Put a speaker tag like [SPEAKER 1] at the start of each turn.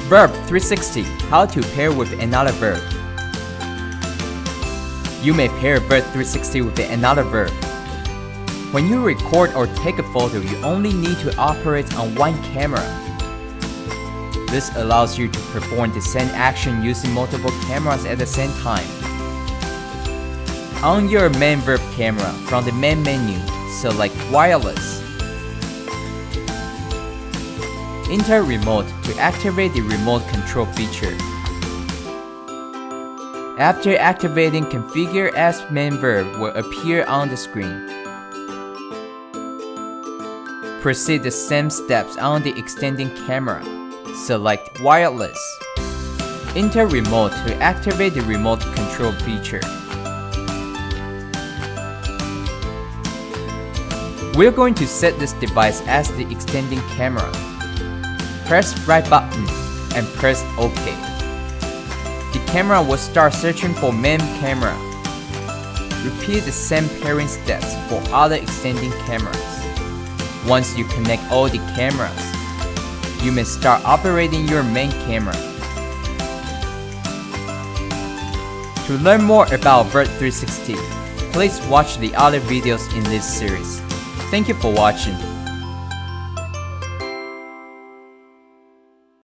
[SPEAKER 1] VIRB 360. How to pair with another VIRB. You may pair VIRB 360 with another VIRB. When you record or take a photo, you only need to operate on one camera. This allows you to perform the same action using multiple cameras at the same time. On your main VIRB camera, from the main menu, select Wireless. Enter Remote to activate the remote control feature. After activating, Configure as main VIRB will appear on the screen. Proceed the same steps on the extending camera. Select Wireless. Enter Remote to activate the remote control feature. We're going to set this device as the extending camera. Press right button and press OK. The camera will start searching for main camera. Repeat the same pairing steps for other extending cameras. Once you connect all the cameras, you may start operating your main camera. To learn more about VIRB 360, please watch the other videos in this series. Thank you for watching.